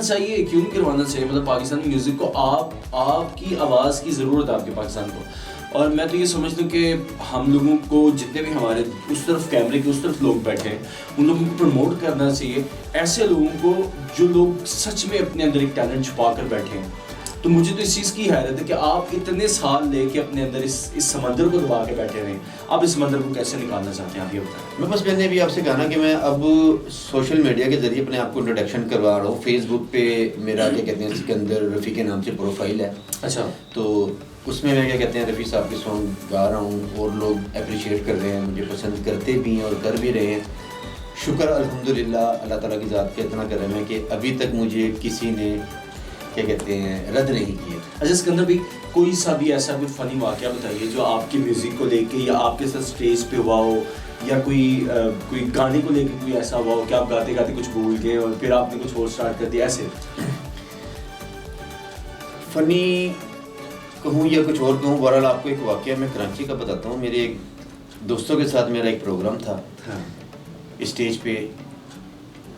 चाहिए, क्यों नहीं करवाना चाहिए? मतलब पाकिस्तानी म्यूज़िक को आपकी आवाज़ की ज़रूरत है आपके पाकिस्तान को। और मैं तो ये समझता हूँ कि हम लोगों को जितने भी हमारे उस तरफ कैमरे के उस तरफ लोग बैठे हैं उन लोगों को प्रमोट करना चाहिए, ऐसे लोगों को जो लोग सच में अपने अंदर एक टैलेंट छुपा कर बैठे हैं। तो मुझे तो इस चीज़ की हैरत है कि आप इतने साल लेके अपने अंदर इस समंदर को दबा के बैठे रहे, आप इस समंदर को कैसे निकालना चाहते हैं, आप ये बताएं। मैं बस मैंने अभी आपसे कहा ना कि मैं अब सोशल मीडिया के ज़रिए अपने आप को इंट्रोडक्शन करवा रहा हूँ। फेसबुक पे मेरा क्या कहते हैं सिकंदर रफ़ी के नाम से प्रोफाइल है। अच्छा। तो उसमें मैं क्या कहते हैं रफ़ी साहब के सॉन्ग गा रहा हूँ और लोग अप्रिशिएट कर रहे हैं, मुझे पसंद करते भी हैं और कर भी रहे हैं। शुक्र अल्हम्दुलिल्लाह अल्लाह ताला की ज़ात का इतना करम है कि अभी तक मुझे किसी ने क्या कहते हैं रद्द नहीं किए। अच्छा सिकंदर भाई, कोई सा भी ऐसा कोई फ़नी वाक़या बताइए जो आपके म्यूज़िक को लेके या आपके साथ स्टेज पे हुआ हो, या कोई गाने को लेके कोई ऐसा हुआ हो कि आप गाते गाते कुछ भूल गए और फिर आपने कुछ और स्टार्ट कर दिया, ऐसे। फ़नी कहूँ या कुछ और कहूँ, बहरहाल आपको एक वाक़या मैं कराची का बताता हूँ। मेरे एक दोस्तों के साथ मेरा एक प्रोग्राम था। हाँ। स्टेज पे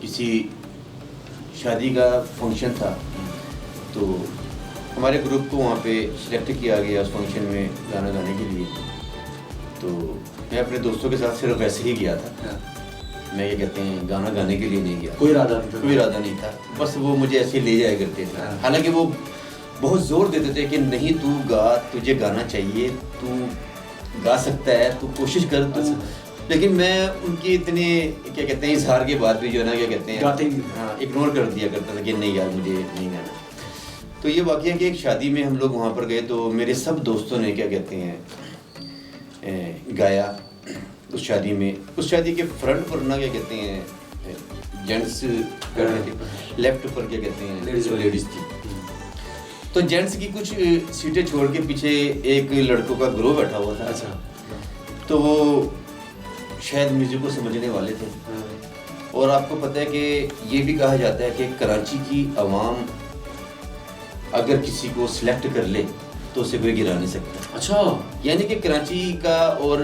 किसी शादी का फंक्शन था, तो हमारे ग्रुप को वहाँ पे सिलेक्ट किया गया उस फंक्शन में गाना गाने के लिए। तो मैं अपने दोस्तों के साथ सिर्फ वैसे ही गया था। हाँ। मैं ये कहते हैं गाना गाने के लिए नहीं गया, कोई इरादा नहीं था? कोई इरादा नहीं था, बस वो मुझे ऐसे ले जाया करते थे। हाँ। हालांकि वो बहुत ज़ोर देते थे कि नहीं तू गा, तुझे गाना चाहिए, तू गा सकता है, तू कोशिश कर तू। लेकिन मैं उनकी इतने क्या कहते हैं इजहार के बाद भी जो है ना क्या कहते हैं गाते ही हाँ इग्नोर कर दिया करता था कि नहीं यार मुझे नहीं गाना। तो ये वाक़या कि एक शादी में हम लोग वहाँ पर गए तो मेरे सब दोस्तों ने क्या कहते हैं गाया उस शादी में। उस शादी के फ्रंट पर ना क्या कहते हैं जेंट्स कर रहे थे, लेफ्ट पर क्या कहते हैं लेडीज़ थी। तो जेंट्स की कुछ सीटें छोड़ के पीछे एक लड़कों का ग्रुप बैठा हुआ था। अच्छा। तो वो शायद म्यूज़िक को समझने वाले थे। और आपको पता है कि ये भी कहा जाता है कि कराची की आवाम अगर किसी को सिलेक्ट कर ले तो उसे कोई गिरा नहीं सकता। अच्छा। यानी कि कराची का और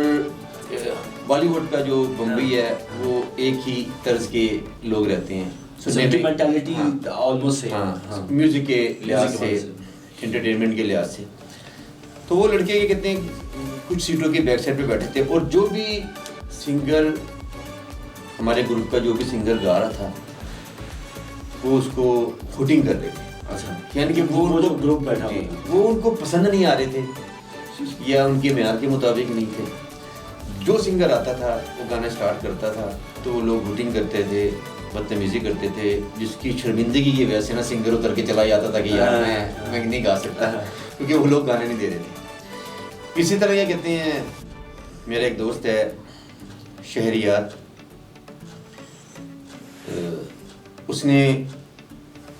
बॉलीवुड का जो बम्बई है वो एक ही तर्ज के लोग रहते हैं। Mentality almost same. हाँ, म्यूज़िक के लिहाज से, एंटरटेनमेंट के लिहाज से। तो वो लड़के ये कहते हैं कुछ सीटों के बैक साइड पे बैठे थे और जो भी सिंगर हमारे ग्रुप का जो भी सिंगर गा रहा था वो उसको हुटिंग कर रहे थे। अच्छा। यानी कि वो जो ग्रुप बैठा हुआ था वो उनको पसंद नहीं आ रहे थे या उनके मेयार के मुताबिक नहीं थे। जो सिंगर आता था वो गाना स्टार्ट करता था तो वो लोग हुटिंग करते थे, बदतमीजी करते थे, जिसकी शर्मिंदगी की वजह से ना सिंगर उतर के चला जाता था कि यार मैं नहीं गा सकता क्योंकि वो लोग गाने नहीं दे रहे थे। इसी तरह ये कहते हैं मेरा एक दोस्त है शहरियार, उसने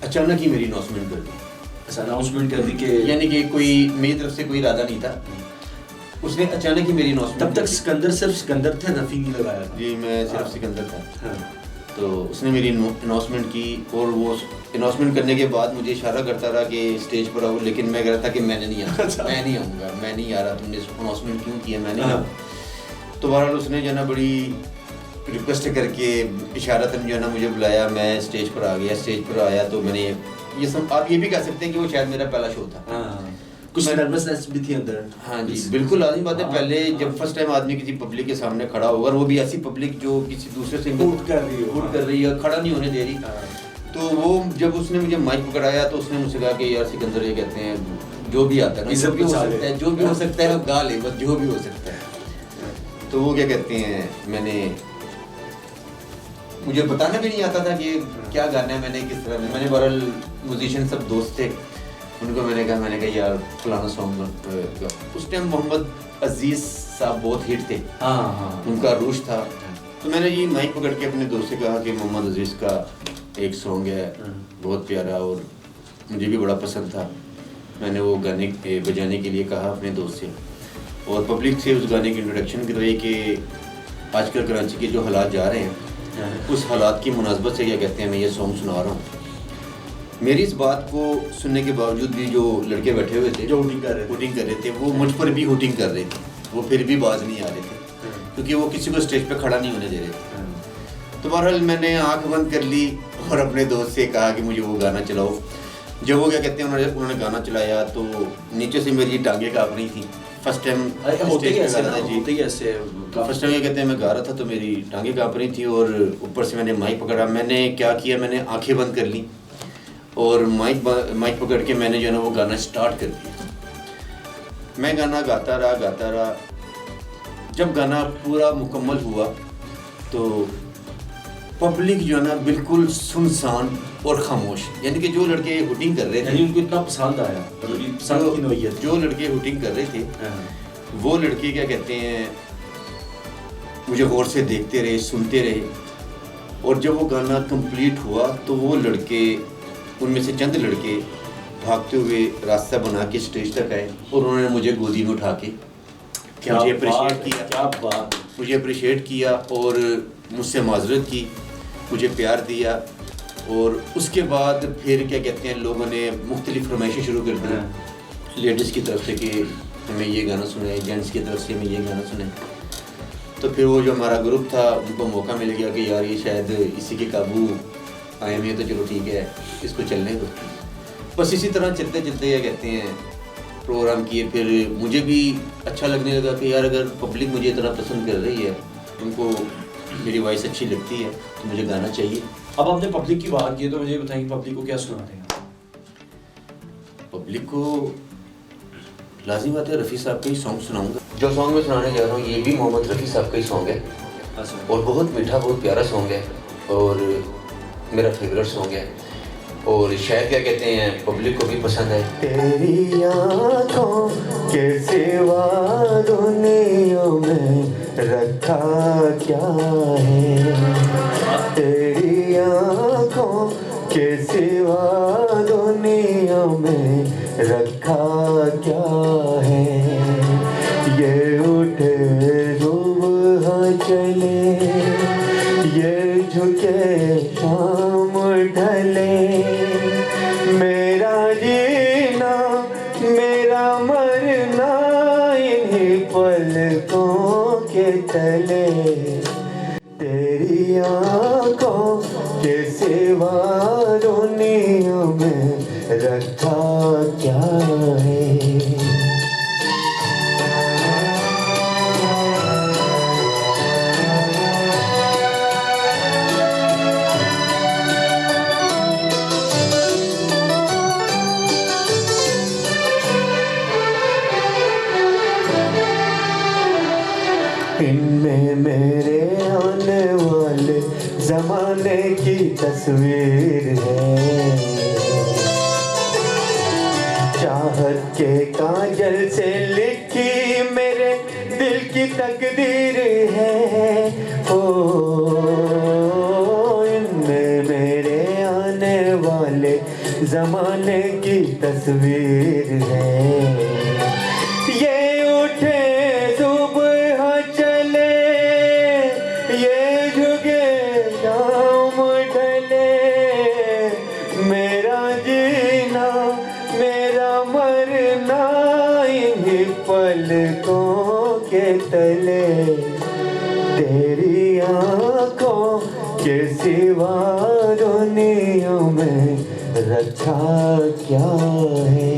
अचानक ही मेरी अनाउंसमेंट कर दी। अच्छा, अनाउंसमेंट कर दी कि यानी कि कोई मेरी तरफ से कोई इरादा नहीं था, उसने अचानक ही मेरी अनाउंसमेंट। तब तक सिकंदर सिर्फ सिकंदर थे, रफ़ी नहीं लगाया था। जी मैं सिर्फ सिकंदर था। हाँ। तो उसने मेरी अनाउंसमेंट की और वो अनाउंसमेंट करने के बाद मुझे इशारा करता रहा कि स्टेज पर आओ, लेकिन मैं कह रहा था कि मैंने नहीं आना। मैं नहीं आऊँगा, मैं नहीं आ रहा, तुमने अनाउंसमेंट क्यों किया, मैं नहीं आऊँ। तो बहरहाल उसने जो है ना बड़ी रिक्वेस्ट करके इशारतन जो है ना मुझे बुलाया, मैं स्टेज पर आ गया। स्टेज पर आया तो मैंने ये सब, आप ये भी कह सकते हैं कि वो शायद मेरा पहला शो था। हाँ। कुछ नर्वसनेस भी थी अंदर। हाँ जी बिल्कुल लाज़मी बात है। पहले जब फर्स्ट टाइम आदमी किसी पब्लिक के सामने खड़ा होगा, वो भी ऐसी पब्लिक जो किसी दूसरे से हुट कर रही है, खड़ा नहीं होने दे रही। तो वो जब उसने मुझे माइक पकड़ाया तो उसने मुझसे कहा कि यार सिकंदर ये कहते हैं जो भी आता है ना, जो भी हो सकता है, जो भी हो सकता है वो गा ले, बस जो भी हो सकता है। तो वो क्या कहते हैं मुझे बताना भी नहीं आता था कि क्या गाना है, मैंने किस तरह मैंने बहरहाल म्यूजिशियन सब दोस्त थे, उनको मैंने कहा यार फलाना सॉन्ग। उस टाइम मोहम्मद अजीज़ साहब बहुत हिट थे। हाँ। उनका रूश था। तो मैंने ये माइक पकड़ के अपने दोस्त से कहा कि मोहम्मद अजीज़ का एक सॉन्ग है बहुत प्यारा और मुझे भी बड़ा पसंद था। मैंने वो गाने बजाने के लिए कहा अपने दोस्त से और पब्लिक से उस गाने की इंट्रोडक्शन करवाई कि आजकल कराची के जो हालात जा रहे हैं उस हालात की मुनासबत से क्या कहते हैं मैं ये सॉन्ग सुना रहा हूँ। मेरी इस बात को सुनने के बावजूद भी जो लड़के बैठे हुए थे जो हुटिंग कर रहे थे वो मुझ पर भी हुटिंग कर रहे थे, वो फिर भी बाज नहीं आ रहे थे क्योंकि वो किसी को स्टेज पे खड़ा नहीं होने दे रहे थे। तो बहरहाल मैंने आंख बंद कर ली और अपने दोस्त से कहा कि मुझे वो गाना चलाओ। जब वो क्या कहते हैं उन्होंने गाना चलाया तो नीचे से मेरी टांगें काँप रही थी। फर्स्ट टाइम होते ही ऐसे ना, जी, होते ही ऐसे। तो फर्स्ट टाइम ये कहते हैं मैं गा रहा था तो मेरी टांगें काँप रही थी और ऊपर से मैंने माइक पकड़ा। मैंने क्या किया, मैंने आंखें बंद कर ली और माइक पकड़ के मैंने जो है ना वो गाना स्टार्ट कर दिया। मैं गाना गाता रहा। जब गाना पूरा मुकम्मल हुआ तो पब्लिक जो है ना बिल्कुल सुनसान और खामोश, यानी कि जो लड़के हुटिंग कर रहे थे, यानी उनको इतना पसंद आया, पसंद की नोयत। जो लड़के हुटिंग कर रहे थे वो लड़के क्या कहते हैं मुझे गौर से देखते रहे, सुनते रहे। और जब वो गाना कंप्लीट हुआ तो वो लड़के, उनमें से चंद लड़के भागते हुए रास्ता बना के स्टेज तक आए और उन्होंने मुझे गोदी में उठा के मुझे अप्रिशिएट किया। क्या बात, मुझे अप्रिशिएट किया और मुझसे माजरत की, मुझे प्यार दिया। और उसके बाद फिर क्या कहते हैं लोगों ने मुख्तलिफ फरमाइशें शुरू कर दी, लेडीज़ की तरफ से कि हमें ये गाना सुनाए, जेंट्स की तरफ से हमें ये गाना सुनाए। तो फिर वो जो हमारा ग्रुप था उनको मौका मिल गया कि यार ये शायद इसी के काबू आए हुए, तो चलो ठीक है इसको चलने दो। बस इसी तरह चलते चलते क्या कहते हैं प्रोग्राम किए। फिर मुझे भी अच्छा लगने लगा कि यार अगर पब्लिक मुझे इतना पसंद कर रही है, उनको मेरी वॉइस अच्छी लगती है तो मुझे गाना चाहिए। अब आपने पब्लिक की बात की तो मुझे बताएं पब्लिक को क्या सुना देगा? पब्लिक को लाजिम बात है रफ़ी साहब का ही सॉन्ग सुनाऊंगा। जो सॉन्ग मैं सुनाने जा रहा हूँ ये भी मोहम्मद रफ़ी साहब का ही सॉन्ग है और बहुत मीठा, बहुत प्यारा सॉन्ग है और मेरा फेवरेट सॉन्ग है और शायद क्या कहते हैं पब्लिक को भी पसंद है। तेरी आँखों के सिवा दुनिया में रखा क्या है, तेरी आँखों के सिवा दुनिया में रखा क्या है। ये उठे सुबह चले, ये झुके शाम ढले, मेरा जीना मेरा मरना इन्हीं पलकों के तले। तेरी आँखों के सिवा दुनिया में रखा क्या है। इनमें मेरे आने वाले ज़माने की तस्वीर है, चाहत के काजल से लिखी मेरे दिल की तकदीर है। ओ इनमें मेरे आने वाले ज़माने की तस्वीर है। ये उठे सुबह चले, ये झुके शाम ढले, मेरा जीना मेरा मरना इन्हीं पलकों के तले। तेरी आँखों के सिवा दुनिया में रखा क्या है।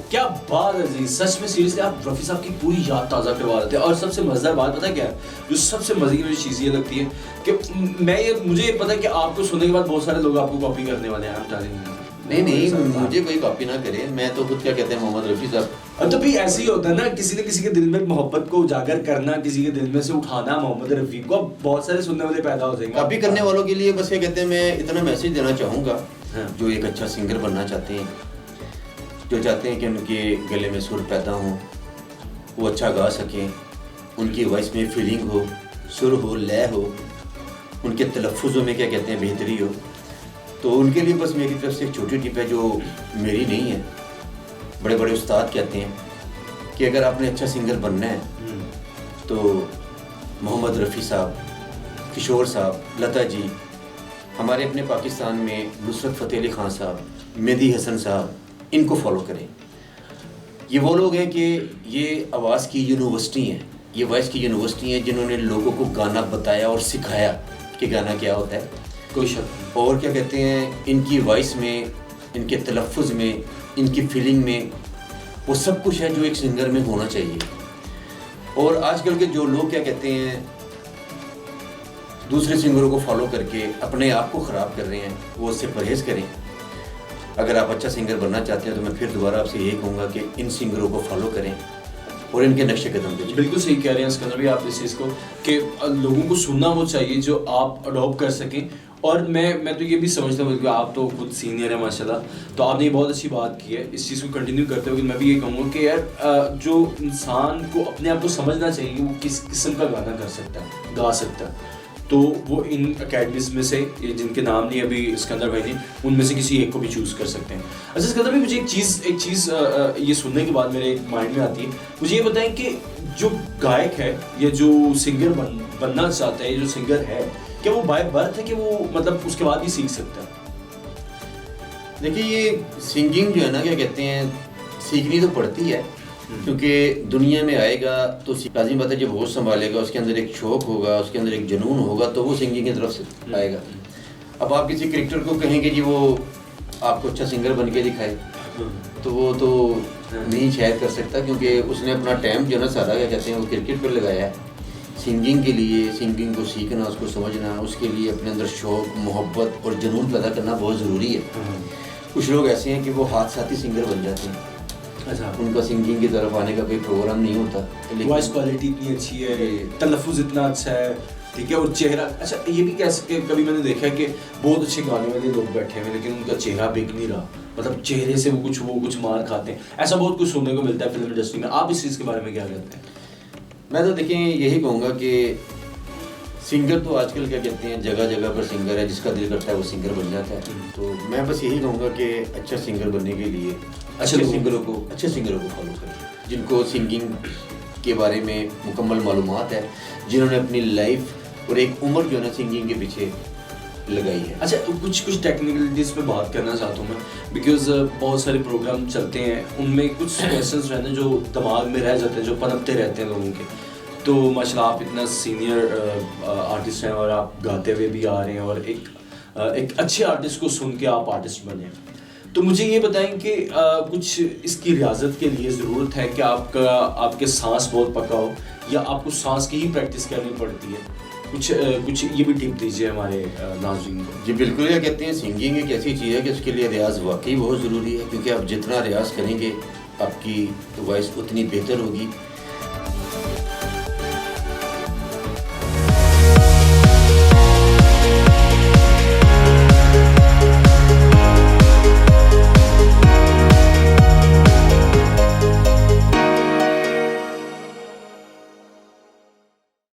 क्या बात है जी, सच में सीरियसली आप रफ़ी साहब की पूरी याद ताज़ा करवा रहे थे। और सबसे मज़ेदार बात पता है क्या है, जो सबसे मज़े की मुझे चीज़ ये लगती है कि मुझे ये पता है कि आपको सुनने के बाद बहुत सारे लोग आपको कॉपी करने वाले हैं। नहीं, मुझे कोई कॉपी ना करे, मैं तो खुद क्या कहते हैं मोहम्मद रफ़ी साहब। अब तो भी ऐसे ही होता है ना, किसी न किसी के दिल में मोहब्बत को उजागर करना, किसी के दिल में से उठाना मोहम्मद रफ़ी को, बहुत सारे सुनने वाले पैदा हो जाएंगे। कॉपी करने वालों के लिए बस क्या कहते हैं मैं इतना मैसेज देना चाहूँगा, जो एक अच्छा सिंगर बनना चाहते हैं, जो चाहते हैं कि उनके गले में सुर पैदा हो, वो अच्छा गा सकें, उनकी वॉइस में फीलिंग हो, सुर हो, लय हो, उनके तलफ़ुज़ों में क्या कहते हैं बेहतरी हो, तो उनके लिए बस मेरी तरफ से एक छोटी टिप है जो मेरी नहीं है। बड़े बड़े उस्ताद कहते हैं कि अगर आपने अच्छा सिंगर बनना है तो मोहम्मद रफ़ी साहब, किशोर साहब, लता जी, हमारे अपने पाकिस्तान में नुसरत फ़तेह अली ख़ान साहब, मेहदी हसन साहब, इनको फॉलो करें। ये वो लोग हैं कि ये आवाज़ की यूनिवर्सिटी हैं, ये वॉइस की यूनिवर्सिटी है जिन्होंने लोगों को गाना बताया और सिखाया कि गाना क्या होता है। कोई शक। और क्या कहते हैं, इनकी वॉइस में, इनके तलफ़ुज़ में, इनकी फीलिंग में वो सब कुछ है जो एक सिंगर में होना चाहिए। और आजकल के जो लोग क्या कहते हैं, दूसरे सिंगरों को फॉलो करके अपने आप को ख़राब कर रहे हैं, वो उससे परहेज़ करें। अगर आप अच्छा सिंगर बनना चाहते हैं तो मैं फिर दोबारा आपसे यही कहूँगा कि इन सिंगरों को फॉलो करें और इनके नक्शे कदम पे चलें। बिल्कुल सही कह रहे हैं सिकंदर भी आप इस चीज़ को कि लोगों को सुनना वो चाहिए जो आप अडॉप्ट कर सकें। और मैं तो ये भी समझता हूँ कि आप तो खुद सीनियर है माशाल्लाह, तो आपने ये बहुत अच्छी बात की है। इस चीज़ को कंटिन्यू करते हुए मैं भी ये कहूँगा कि यार जो इंसान को अपने आप को समझना चाहिए कि वो किस किस्म का गाना कर सकता है, गा सकता है, तो वो इन अकेडमीज में से ये जिनके नाम नहीं अभी सिकंदर भाई ने, उनमें से किसी एक को भी चूज़ कर सकते हैं। अच्छा सिकंदर भाई, मुझे एक चीज़ ये सुनने के बाद मेरे माइंड में आती है। मुझे ये बताएं कि जो गायक है या जो सिंगर बनना चाहता है, जो सिंगर है, क्या वो बाय बर्थ है कि वो मतलब उसके बाद ही सीख सकता है? देखिए, ये सिंगिंग जो है ना, क्या कहते हैं, सीखनी तो पड़ती है, क्योंकि दुनिया में आएगा तो लाज़िम बात है, जब होश संभालेगा, उसके अंदर एक शौक़ होगा, उसके अंदर एक जुनून होगा, तो वो सिंगिंग की तरफ से आएगा। अब आप किसी क्रिकेटर को कहेंगे जी वो आपको अच्छा सिंगर बन के दिखाए, तो वो तो नहीं शायद कर सकता, क्योंकि उसने अपना टाइम जो है ना सारा, क्या कहते हैं, वो क्रिकेट पर लगाया है। सिंगिंग के लिए, सिंगिंग को सीखना, उसको समझना, उसके लिए अपने अंदर शौक़, मोहब्बत और जुनून पैदा करना बहुत ज़रूरी है। कुछ लोग ऐसे हैं कि वो हाथ साथ ही सिंगर बन जाते हैं। अच्छा, उनका सिंगिंग की तरफ आने का कोई प्रोग्राम नहीं होता, लेकिन वॉइस क्वालिटी इतनी अच्छी है, तलफ़ुज़ इतना अच्छा है, ठीक है, और चेहरा अच्छा। ये भी कैसे कभी मैंने देखा है कि बहुत अच्छे गाने वाले लोग बैठे हुए लेकिन उनका चेहरा बिक नहीं रहा, मतलब चेहरे से वो कुछ मार खाते हैं। ऐसा बहुत कुछ सुनने को मिलता है फिल्म इंडस्ट्री में। आप इस चीज़ के बारे में क्या कहते हैं? मैं तो देखें यही कहूँगा कि सिंगर तो आजकल क्या कहते हैं, जगह जगह पर सिंगर है, जिसका दिल करता है वो सिंगर बन जाता है। तो मैं बस यही कहूँगा कि अच्छा सिंगर बनने के लिए अच्छे सिंगरों को फॉलो करें, जिनको सिंगिंग के बारे में मुकम्मल मालूमात है, जिन्होंने अपनी लाइफ और एक उम्र जो है ना सिंगिंग के पीछे लगाई है। अच्छा, कुछ टेक्निकलिटीज़ पे बात करना चाहता हूँ मैं, बिकॉज बहुत सारे प्रोग्राम चलते हैं, उनमें कुछ क्वेश्चंस जो है ना जो दिमाग में रह जाते हैं, जो पनपते रहते हैं लोगों के। तो माशाल्लाह आप इतना सीनियर आर्टिस्ट हैं और आप गाते हुए भी आ रहे हैं, और एक अच्छे आर्टिस्ट को सुन के आप आर्टिस्ट बने। तो मुझे ये बताएं कि कुछ इसकी रियाजत के लिए ज़रूरत है कि आपके सांस बहुत पक्का हो, या आपको सांस की ही प्रैक्टिस करनी पड़ती है? कुछ ये भी टिप दीजिए हमारे नाज़रीन को। जी बिल्कुल, ये कहते हैं सिंगिंग एक ऐसी चीज़ है कि उसके लिए रियाज वाकई बहुत ज़रूरी है, क्योंकि आप जितना रियाज करेंगे आपकी वॉइस उतनी बेहतर होगी।